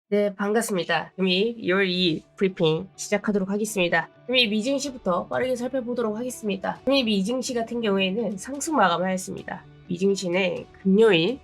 네, 반갑습니다. 금일 2월 2일 브리핑 시작하도록 하겠습니다. 금일 미증시부터 빠르게 살펴보도록 하겠습니다. 금일 미증시 같은 경우에는 상승 마감하였습니다. 미증시는 금요일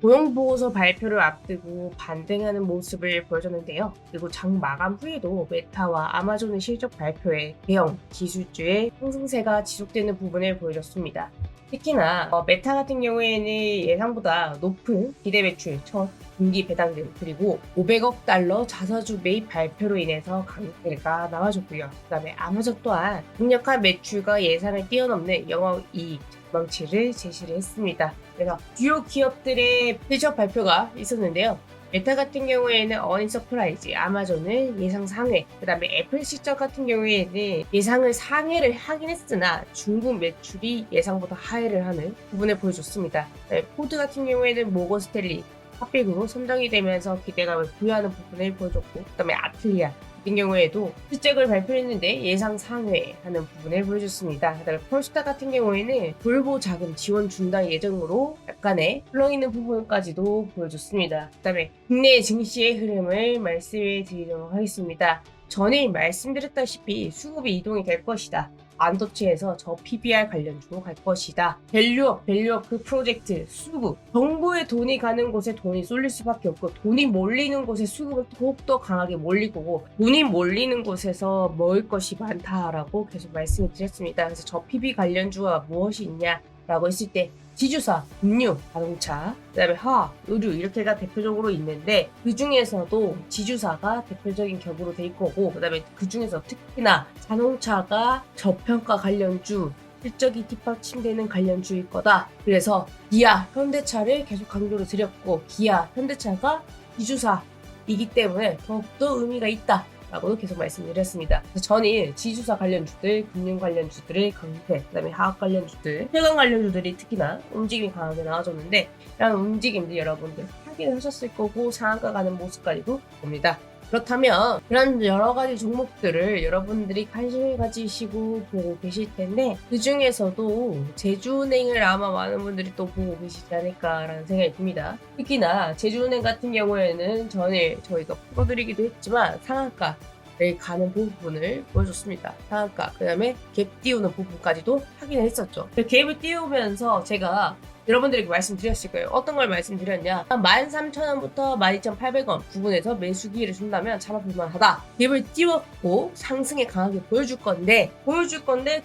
고용보고서 발표를 앞두고 반등하는 모습을 보여줬는데요. 그리고 장 마감 후에도 메타와 아마존의 실적 발표에 대형 기술주의 상승세가 지속되는 부분을 보여줬습니다. 특히나 메타 같은 경우에는 예상보다 높은 기대 매출 첫 분기 배당금 그리고 500억 달러 자사주 매입 발표로 인해서 강세가 나와줬고요. 그 다음에 아마존 또한 강력한 매출과 예상을 뛰어넘는 영업이익 전망치를 제시를 했습니다. 그래서 주요 기업들의 실적 발표가 있었는데요. 메타 같은 경우에는 어닝 서프라이즈, 아마존은 예상 상회, 그 다음에 애플 실적 같은 경우에는 예상을 상회를 하긴 했으나 중국 매출이 예상보다 하회를 하는 부분을 보여줬습니다. 포드 같은 경우에는 모건 스탠리, 탑픽으로 선정이 되면서 기대감을 부여하는 부분을 보여줬고, 그 다음에 아틀리아 같은 경우에도 실적을 발표했는데 예상 상회하는 부분을 보여줬습니다. 그다음에 폴스타 같은 경우에는 볼보 자금 지원 중단 예정으로 약간의 흘러있는 부분까지도 보여줬습니다. 그다음에 국내 증시의 흐름을 말씀해 드리도록 하겠습니다. 전에 말씀드렸다시피 수급이 이동이 될 것이다. 반도체에서 저 PBR 관련주로 갈 것이다. 밸류업 그 프로젝트, 수급, 정부의 돈이 가는 곳에 돈이 쏠릴 수밖에 없고 돈이 몰리는 곳에 수급은 더욱더 강하게 몰릴 거고 돈이 몰리는 곳에서 먹을 것이 많다라고 계속 말씀을 드렸습니다. 그래서 저 PB 관련주가 무엇이 있냐라고 했을 때 지주사, 금융, 자동차, 그다음에 화학, 의류 이렇게가 대표적으로 있는데 그 중에서도 지주사가 대표적인 격으로 돼 있고 그다음에 그 중에서 특히나 자동차가 저평가 관련주 실적이 뒷받침되는 관련주일 거다. 그래서 기아, 현대차를 계속 강조를 드렸고 기아, 현대차가 지주사이기 때문에 더욱더 의미가 있다. 라고도 계속 말씀드렸습니다. 전일 지주사 관련주들, 금융 관련주들의 강세, 그 다음에 화학 관련주들, 태강 관련주들이 특히나 움직임이 강하게 나와줬는데 이런 움직임들 여러분들 확인을 하셨을 거고 상한가 가는 모습까지도 봅니다. 그렇다면 그런 여러 가지 종목들을 여러분들이 관심을 가지시고 보고 계실 텐데 그 중에서도 제주은행을 아마 많은 분들이 또 보고 계시지 않을까라는 생각이 듭니다. 특히나 제주은행 같은 경우에는 전에 저희가 풀어드리기도 했지만 상한가를 가는 부분을 보여줬습니다. 상한가, 그 다음에 갭 띄우는 부분까지도 확인을 했었죠. 갭을 띄우면서 제가 여러분들에게 말씀드렸을 거예요. 어떤 걸 말씀드렸냐. 13,000원부터 12,800원 부분에서 매수기회를 준다면 잡아볼만 하다. 갭을 띄웠고 상승에 강하게 보여줄 건데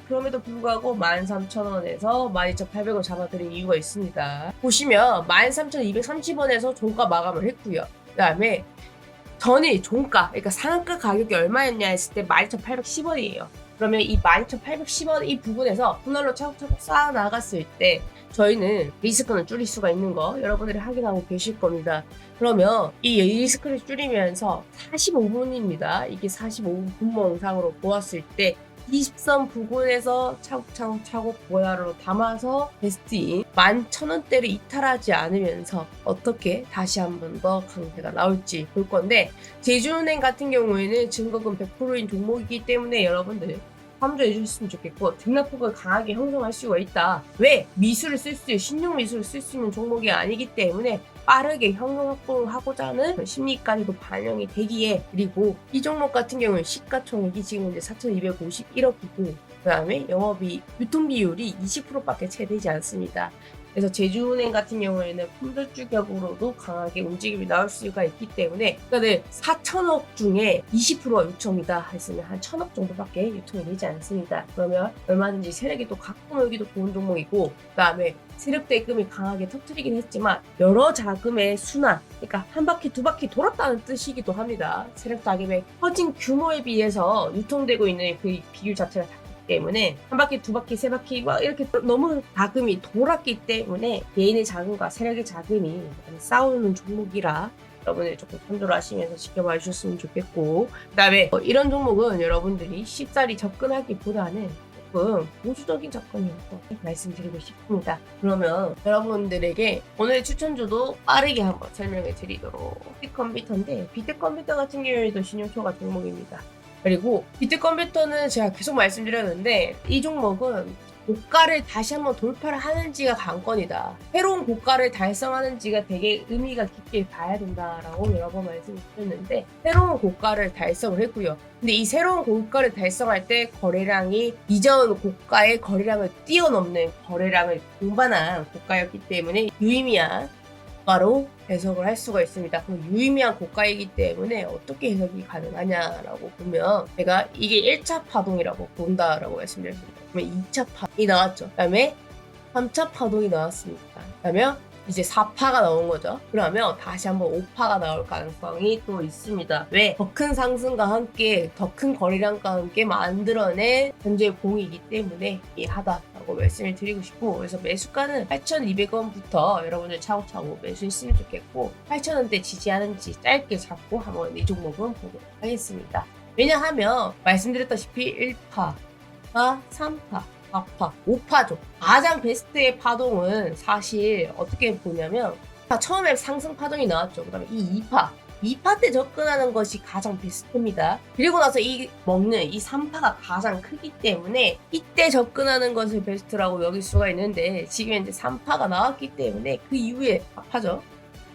그럼에도 불구하고 13,000원에서 12,800원 잡아드린 이유가 있습니다. 보시면 13,230원에서 종가 마감을 했고요. 그 다음에 전일 종가, 그러니까 상한가 가격이 얼마였냐 했을 때 12,810원이에요. 그러면 이 12,810원 이 부분에서 분할로 차곡차곡 쌓아 나갔을 때 저희는 리스크는 줄일 수가 있는 거 여러분들이 확인하고 계실 겁니다. 그러면 이 리스크를 줄이면서 45분입니다. 이게 45분 분모상으로 보았을 때 20선 부근에서 차곡차곡 보야로 담아서 베스트인 11,000원대를 이탈하지 않으면서 어떻게 다시 한 번 더 강세가 나올지 볼 건데 제주은행 같은 경우에는 증거금 100%인 종목이기 때문에 여러분들 참조해 주셨으면 좋겠고 등락폭을 강하게 형성할 수가 있다. 왜? 미수를 신용 미수를 쓸 수 있는 종목이 아니기 때문에 빠르게 형성 확보를 하고자 하는 심리까지도 반영이 되기에 그리고 이 종목 같은 경우는 시가총액이 지금 이제 4,251억이고 그 다음에 유통비율이 20%밖에 채 되지 않습니다. 그래서 제주은행 같은 경우에는 품절주격으로도 강하게 움직임이 나올 수가 있기 때문에 그러니까 4천억 중에 20%가 유통이다 했으면 한 1,000억 정도밖에 유통이 되지 않습니다. 그러면 얼마든지 세력이 또 갖고 놀기도 좋은 종목이고 그 다음에 세력 대금이 강하게 터뜨리긴 했지만 여러 자금의 순환, 그러니까 한 바퀴 두 바퀴 돌았다는 뜻이기도 합니다. 세력 자금의 커진 규모에 비해서 유통되고 있는 그 비율 자체가 때문에 한 바퀴 두 바퀴 세 바퀴 막 이렇게 너무 자금이 돌았기 때문에 개인의 자금과 세력의 자금이 싸우는 종목이라 여러분들이 조금 참조를 하시면서 지켜봐 주셨으면 좋겠고 그 다음에 이런 종목은 여러분들이 쉽사리 접근하기보다는 조금 보수적인 접근이라고 말씀드리고 싶습니다. 그러면 여러분들에게 오늘 추천주도 빠르게 한번 설명해 드리도록 비트컴퓨터인데 비트컴퓨터 같은 경우에도 신용초과 종목입니다. 그리고 비트컴퓨터는 제가 계속 말씀드렸는데 이 종목은 고가를 다시 한번 돌파를 하는지가 관건이다. 새로운 고가를 달성하는지가 되게 의미가 깊게 봐야 된다라고 여러 번 말씀드렸는데 새로운 고가를 달성을 했고요. 근데 이 새로운 고가를 달성할 때 거래량이 이전 고가의 거래량을 뛰어넘는 거래량을 동반한 고가였기 때문에 유의미한 고가로 해석을 할 수가 있습니다. 그 유의미한 고가이기 때문에 어떻게 해석이 가능하냐라고 보면 제가 이게 1차 파동이라고 본다라고 말씀드렸습니다. 그러면 2차 파동이 나왔죠. 그 다음에 3차 파동이 나왔습니다. 그러면 이제 4파가 나온 거죠. 그러면 다시 한번 5파가 나올 가능성이 또 있습니다. 왜? 더 큰 상승과 함께 더 큰 거래량과 함께 만들어낸 현재 공이기 때문에 이해하다라고 말씀을 드리고 싶고, 그래서 매수가는 8,200원부터 여러분들 차곡차곡 매수했으면 좋겠고 8,000원대 지지하는지 짧게 잡고 한번 이 종목은 보도록 하겠습니다. 왜냐하면 말씀드렸다시피 1파가 3파 4파, 5파죠. 가장 베스트의 파동은 사실 어떻게 보냐면 처음에 상승 파동이 나왔죠. 그 다음에 이 2파 때 접근하는 것이 가장 베스트입니다. 그리고 나서 이 먹는 이 3파가 가장 크기 때문에 이때 접근하는 것을 베스트라고 여길 수가 있는데 지금 이제 3파가 나왔기 때문에 그 이후에 4파죠.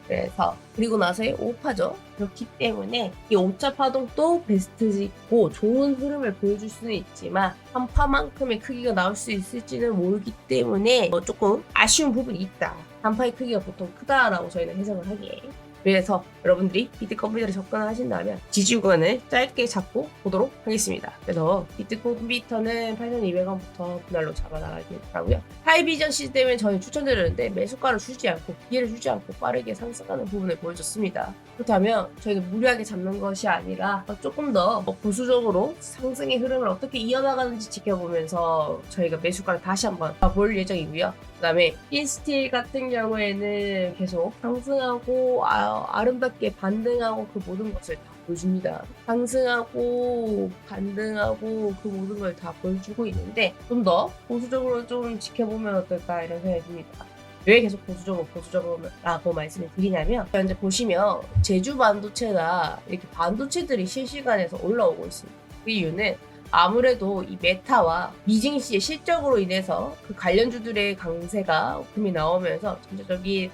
그래서 그리고 나서의 5파죠. 그렇기 때문에 이 5차 파동도 베스트이고 좋은 흐름을 보여줄 수는 있지만 3파만큼의 크기가 나올 수 있을지는 모르기 때문에 조금 아쉬운 부분이 있다. 3파의 크기가 보통 크다라고 저희는 해석을 하기에, 그래서 여러분들이 비트컴퓨터를 접근하신다면 지지구간을 짧게 잡고 보도록 하겠습니다. 그래서 비트컴퓨터는 8,200원부터 분할로 잡아나가겠다고요. 하이비전 시스템은 저희 추천드렸는데 매수가를 주지 않고 기회를 주지 않고 빠르게 상승하는 부분을 보여줬습니다. 그렇다면 저희는 무리하게 잡는 것이 아니라 조금 더 보수적으로 상승의 흐름을 어떻게 이어나가는지 지켜보면서 저희가 매수가를 다시 한번 볼 예정이고요. 그 다음에 인스틸 같은 경우에는 계속 상승하고 아름답게 반등하고 그 모든 것을 다 보여줍니다. 상승하고 반등하고 그 모든 걸 다 보여주고 있는데 좀 더 보수적으로 좀 지켜보면 어떨까 이런 생각이 듭니다. 왜 계속 보수적으로라고 말씀을 드리냐면 현재 보시면 제주 반도체나 이렇게 반도체들이 실시간에서 올라오고 있습니다. 그 이유는 아무래도 이 메타와 미징시의 실적으로 인해서 그 관련주들의 강세가 금이 나오면서 전체적인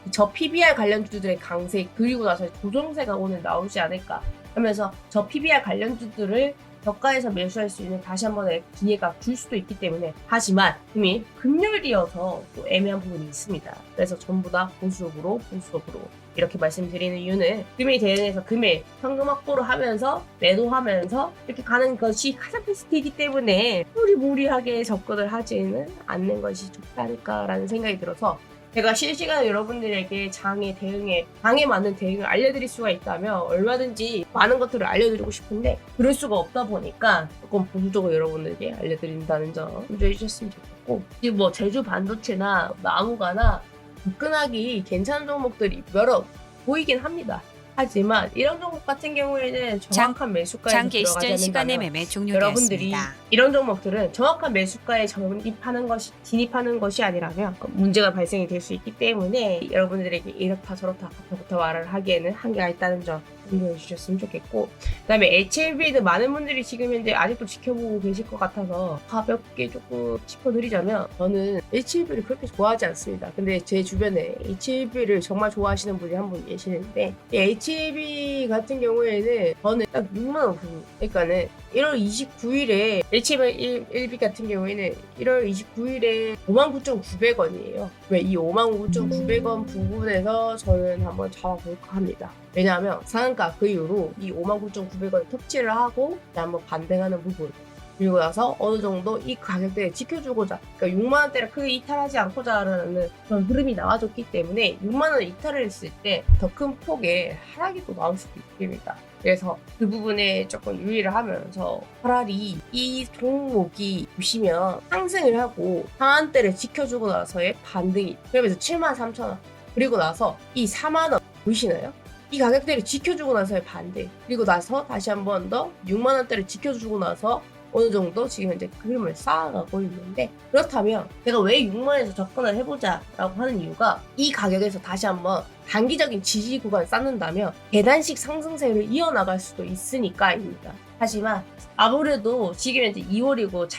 저 PBR 관련주들의 강세, 그리고 나서 조정세가 오늘 나오지 않을까 하면서 저 PBR 관련주들을 저가에서 매수할 수 있는 다시 한 번의 기회가 줄 수도 있기 때문에, 하지만 금이 금요일이어서 또 애매한 부분이 있습니다. 그래서 전부 다 보수적으로 이렇게 말씀드리는 이유는 금일 대응해서 금일 현금 확보를 하면서 매도하면서 이렇게 가는 것이 가장 베스트이기 때문에 무리하게 접근을 하지는 않는 것이 좋지 않을까라는 생각이 들어서 제가 실시간으로 여러분들에게 장에 맞는 대응을 알려드릴 수가 있다면 얼마든지 많은 것들을 알려드리고 싶은데 그럴 수가 없다 보니까 조금 보수적으로 여러분들에게 알려드린다는 점 염두해 주셨으면 좋겠고, 지금 제주 반도체나 나무가나 접근하기 괜찮은 종목들이 여러 보이긴 합니다. 하지만 이런 종목 같은 경우에는 정확한 매수가에 들어가지 시간의 않는다면 매매 종료되었습니다. 여러분들이 이런 종목들은 정확한 매수가에 진입하는 것이 아니라면 문제가 발생이 될 수 있기 때문에 여러분들에게 이렇다 저렇다 그렇다 말을 하기에는 한계가 있다는 점 염두해 주셨으면 좋겠고, 그 다음에 HLB는 많은 분들이 지금 현재 아직도 지켜보고 계실 것 같아서 가볍게 조금 짚어드리자면 저는 HLB를 그렇게 좋아하지 않습니다. 근데 제 주변에 HLB를 정말 좋아하시는 분이 한 분 계시는데 이 HLB 같은 경우에는 저는 딱 6만원 부분, 그러니까는 1월 29일에 HLB 같은 경우에는 1월 29일에 59,900원이에요. 왜 이 59,900원 부분에서 저는 한번 잡아볼까 합니다. 왜냐하면 상한가 그 이후로 이 59,900원을 터치를 하고 한번 반등하는 부분, 그리고 나서 어느 정도 이 가격대에 지켜주고자, 그러니까 6만원대를 크게 이탈하지 않고자라는 그런 흐름이 나와줬기 때문에 6만원을 이탈을 했을 때 더 큰 폭의 하락이 또 나올 수도 있습니다. 그래서 그 부분에 조금 유의를 하면서 차라리 이 종목이 보시면 상승을 하고 상한대를 지켜주고 나서의 반등이, 그러면서 73,000원, 그리고 나서 이 4만원 보이시나요? 이 가격대를 지켜주고 나서의 반대, 그리고 나서 다시 한 번 더 6만원대를 지켜주고 나서 어느 정도 지금 현재 흐름을 쌓아가고 있는데, 그렇다면 내가 왜 6만에서 접근을 해보자 라고 하는 이유가 이 가격에서 다시 한번 단기적인 지지 구간을 쌓는다면 계단식 상승세를 이어나갈 수도 있으니까입니다. 하지만 아무래도 지금 현재 2월이고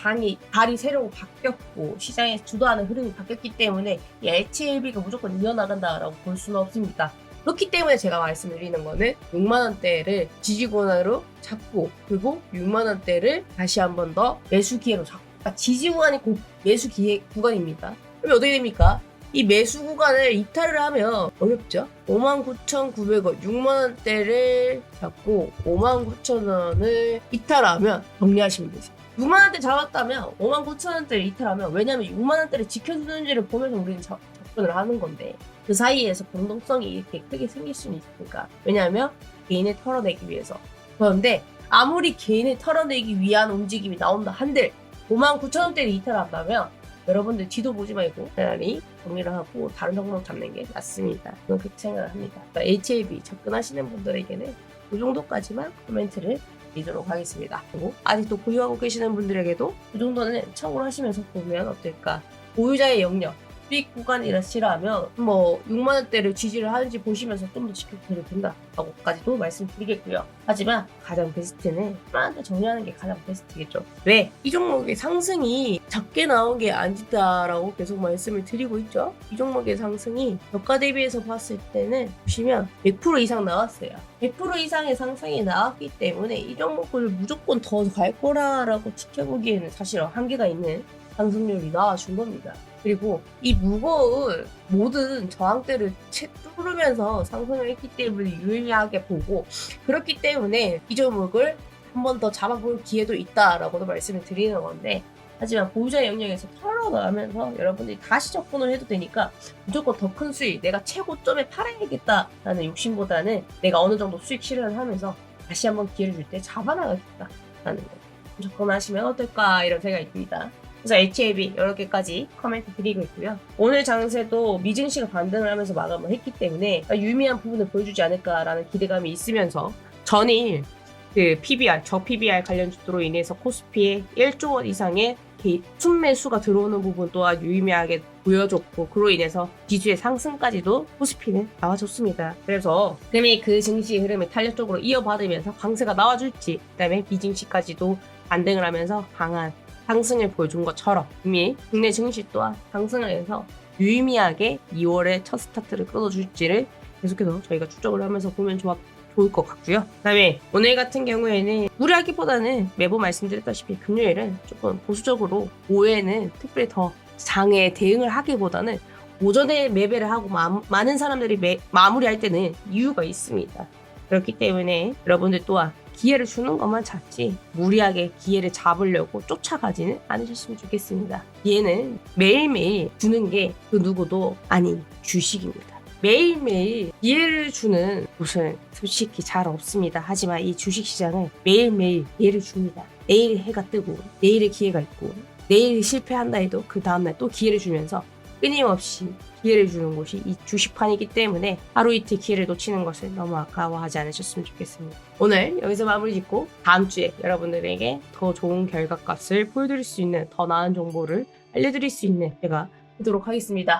달이 새로 바뀌었고 시장에서 주도하는 흐름이 바뀌었기 때문에 이 HLB가 무조건 이어나간다라고 볼 수는 없습니다. 그렇기 때문에 제가 말씀드리는 거는 6만원대를 지지구간으로 잡고, 그리고 6만원대를 다시 한 번 더 매수 기회로 잡고, 그러니까 지지구간이 곧 매수 기회 구간입니다. 그러면 어떻게 됩니까? 이 매수 구간을 이탈을 하면 어렵죠? 59,900원, 6만원대를 잡고 59,000원을 이탈하면 정리하시면 되죠. 6만원대 잡았다면 59,000원대를 이탈하면, 왜냐면 6만원대를 지켜주는지를 보면서 우리는 접근을 하는 건데, 그 사이에서 변동성이 이렇게 크게 생길 수는 있으니까. 왜냐하면 개인을 털어내기 위해서. 그런데 아무리 개인을 털어내기 위한 움직임이 나온다 한들 59,000원대를 이탈한다면 여러분들 뒤도 보지 말고 차라리 정리를 하고 다른 종목 잡는 게 낫습니다. 저는 그렇게 생각을 합니다. 그러니까 HLB 접근하시는 분들에게는 이 정도까지만 코멘트를 드리도록 하겠습니다. 그리고 아직도 보유하고 계시는 분들에게도 이 정도는 참고를 하시면서 보면 어떨까. 보유자의 영역, 수익 구간이라 싫어하면 6만원대를 지지를 하는지 보시면서 좀 더 지켜드려도 된다라고까지도 말씀드리겠고요. 하지만 가장 베스트는 6만원대 정리하는 게 가장 베스트겠죠. 왜? 이 종목의 상승이 작게 나온 게 아니다라고 계속 말씀을 드리고 있죠. 이 종목의 상승이 저가 대비해서 봤을 때는 보시면 100% 이상 나왔어요. 100% 이상의 상승이 나왔기 때문에 이 종목을 무조건 더 갈 거라고 지켜보기에는 사실 한계가 있는 상승률이 나와준 겁니다. 그리고 이 무거운 모든 저항대를 뚫으면서 상승을 했기 때문에 유의하게 보고, 그렇기 때문에 이 종목을 한 번 더 잡아볼 기회도 있다라고도 말씀을 드리는 건데, 하지만 보유자 영역에서 털어나가면서 여러분들이 다시 접근을 해도 되니까 무조건 더 큰 수익, 내가 최고점에 팔아야겠다라는 욕심보다는 내가 어느 정도 수익 실현을 하면서 다시 한번 기회를 줄 때 잡아나가겠다라는 거 접근하시면 어떨까, 이런 생각이 듭니다. 그래서 HLB 여러 개까지 코멘트 드리고 있고요. 오늘 장세도 미증시가 반등을 하면서 마감을 했기 때문에 유의미한 부분을 보여주지 않을까라는 기대감이 있으면서, 전일 PBR, 저 PBR 관련 주도로 인해서 코스피에 1조 원 이상의 순매수가 들어오는 부분 또한 유의미하게 보여줬고, 그로 인해서 지수의 상승까지도 코스피는 나와줬습니다. 그래서 그러면 그 증시 흐름을 탄력적으로 이어받으면서 강세가 나와줄지, 그다음에 미증시까지도 반등을 하면서 강한 상승을 보여준 것처럼 이미 국내 증시 또한 상승을 해서 유의미하게 2월에 첫 스타트를 끊어줄지를 계속해서 저희가 추적을 하면서 보면 좋을 것 같고요. 그다음에 오늘 같은 경우에는 무리하기보다는 매번 말씀드렸다시피 금요일은 조금 보수적으로, 오후에는 특별히 더 장에 대응을 하기보다는 오전에 매매를 하고 많은 사람들이 마무리할 때는 이유가 있습니다. 그렇기 때문에 여러분들 또한 기회를 주는 것만 찾지 무리하게 기회를 잡으려고 쫓아가지는 않으셨으면 좋겠습니다. 기회는 매일매일 주는 게 그 누구도 아닌 주식입니다. 매일매일 기회를 주는 곳은 솔직히 잘 없습니다. 하지만 이 주식시장은 매일매일 기회를 줍니다. 내일 해가 뜨고 내일의 기회가 있고, 내일 실패한다 해도 그 다음날 또 기회를 주면서 끊임없이 기회를 주는 곳이 이 주식판이기 때문에 하루 이틀 기회를 놓치는 것을 너무 아까워하지 않으셨으면 좋겠습니다. 오늘 여기서 마무리 짓고 다음 주에 여러분들에게 더 좋은 결과값을 보여드릴 수 있는, 더 나은 정보를 알려드릴 수 있는 제가 하도록 하겠습니다.